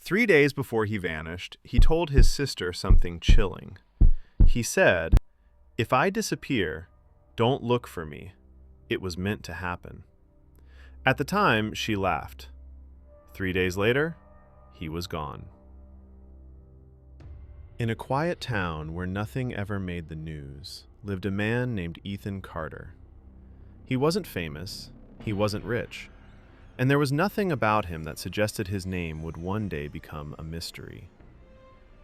3 days before he vanished, he told his sister something chilling. He said, "If I disappear, don't look for me. It was meant to happen." At the time, she laughed. 3 days later, he was gone. In a quiet town where nothing ever made the news, lived a man named Ethan Carter. He wasn't famous, he wasn't rich, and there was nothing about him that suggested his name would one day become a mystery.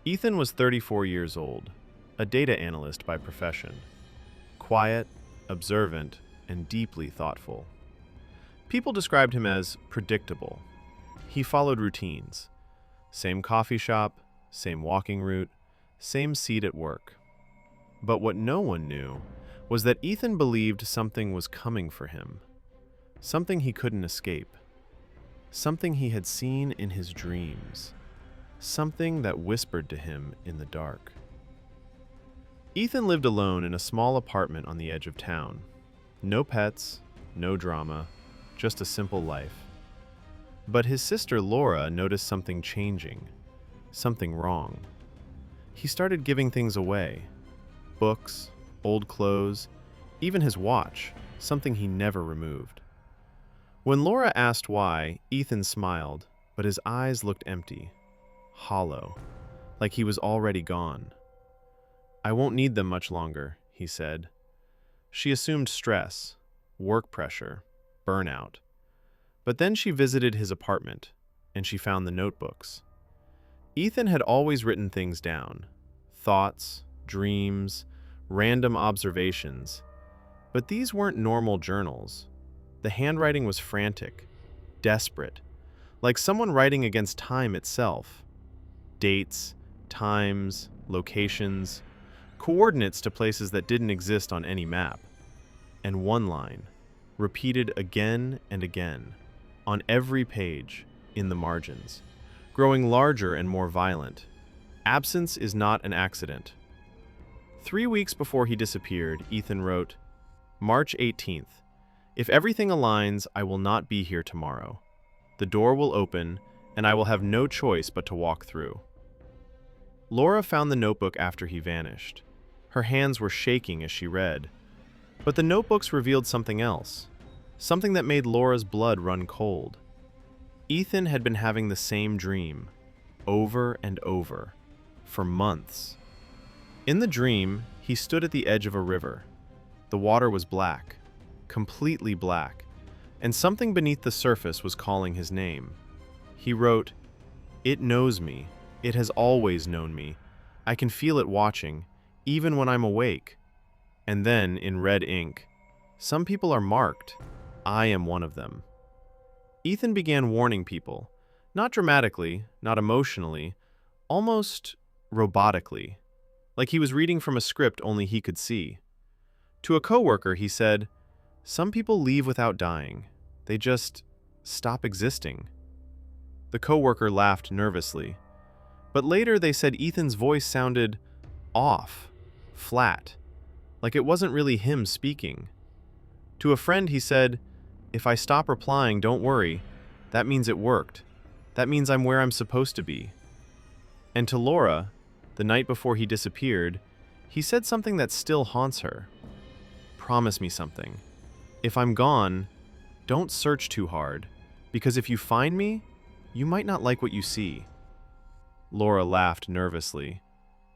Ethan was 34 years old, a data analyst by profession. Quiet, observant, and deeply thoughtful. People described him as predictable. He followed routines. Same coffee shop, same walking route, same seat at work. But what no one knew was that Ethan believed something was coming for him. Something he couldn't escape. Something he had seen in his dreams. Something that whispered to him in the dark. Ethan lived alone in a small apartment on the edge of town. No pets, no drama, just a simple life. But his sister Laura noticed something changing, something wrong. He started giving things away. Books, old clothes, even his watch, something he never removed. When Laura asked why, Ethan smiled, but his eyes looked empty, hollow, like he was already gone. "I won't need them much longer," he said. She assumed stress, work pressure, burnout. But then she visited his apartment, and she found the notebooks. Ethan had always written things down, thoughts, dreams, random observations. But these weren't normal journals. The handwriting was frantic, desperate, like someone writing against time itself. Dates, times, locations, coordinates to places that didn't exist on any map. And one line, repeated again and again, on every page, in the margins, growing larger and more violent. "Absence is not an accident." 3 weeks before he disappeared, Ethan wrote, "March 18th. If everything aligns, I will not be here tomorrow. The door will open, and I will have no choice but to walk through." Laura found the notebook after he vanished. Her hands were shaking as she read. But the notebooks revealed something else, something that made Laura's blood run cold. Ethan had been having the same dream, over and over, for months. In the dream, he stood at the edge of a river. The water was black, completely black, and something beneath the surface was calling his name. He wrote, "It knows me. It has always known me. I can feel it watching, even when I'm awake." And then, in red ink, "Some people are marked. I am one of them." Ethan began warning people, not dramatically, not emotionally, almost robotically, like he was reading from a script only he could see. To a coworker, he said, "Some people leave without dying. They just stop existing." The coworker laughed nervously, but later they said Ethan's voice sounded off, flat, like it wasn't really him speaking. To a friend, he said, "If I stop replying, don't worry. That means it worked. That means I'm where I'm supposed to be." And to Laura, the night before he disappeared, he said something that still haunts her. "Promise me something. If I'm gone, don't search too hard, because if you find me, you might not like what you see." Laura laughed nervously.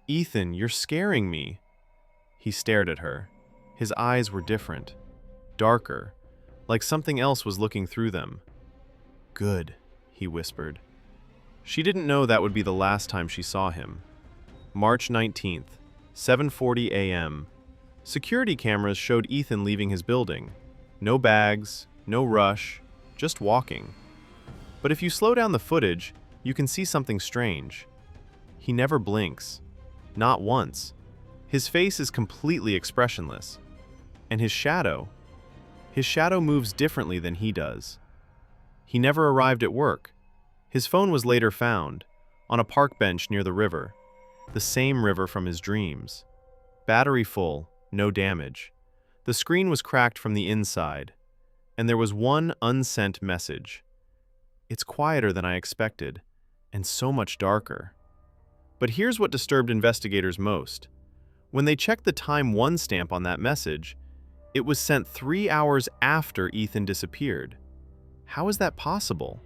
"Ethan, you're scaring me." He stared at her. His eyes were different, darker, like something else was looking through them. "Good," he whispered. She didn't know that would be the last time she saw him. March 19th, 7:40 a.m. Security cameras showed Ethan leaving his building. No bags, no rush, just walking. But if you slow down the footage, you can see something strange. He never blinks. Not once. His face is completely expressionless. And his shadow moves differently than he does. He never arrived at work. His phone was later found, on a park bench near the river, the same river from his dreams. Battery full, no damage. The screen was cracked from the inside, and there was one unsent message. "It's quieter than I expected. and so much darker. But here's what disturbed investigators most. When they checked the Time 1 stamp on that message, it was sent 3 hours after Ethan disappeared. How is that possible?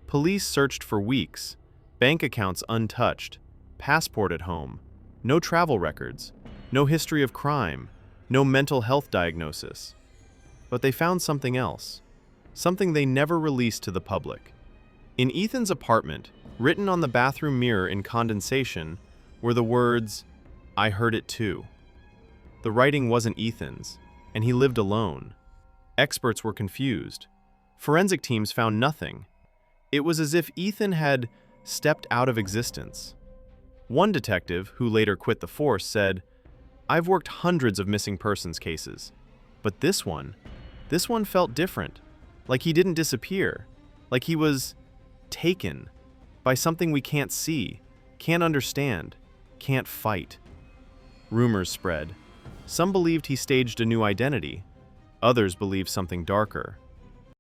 Police searched for weeks, bank accounts untouched, passport at home, no travel records, no history of crime, no mental health diagnosis. But they found something else, something they never released to the public. In Ethan's apartment, written on the bathroom mirror in condensation, were the words, "I heard it too." The writing wasn't Ethan's, and he lived alone. Experts were confused. Forensic teams found nothing. It was as if Ethan had stepped out of existence. One detective, who later quit the force, said, "I've worked hundreds of missing persons cases, but this one felt different, like he didn't disappear, like he was taken by something we can't see, can't understand, can't fight." Rumors spread. Some believed he staged a new identity. Others believed something darker,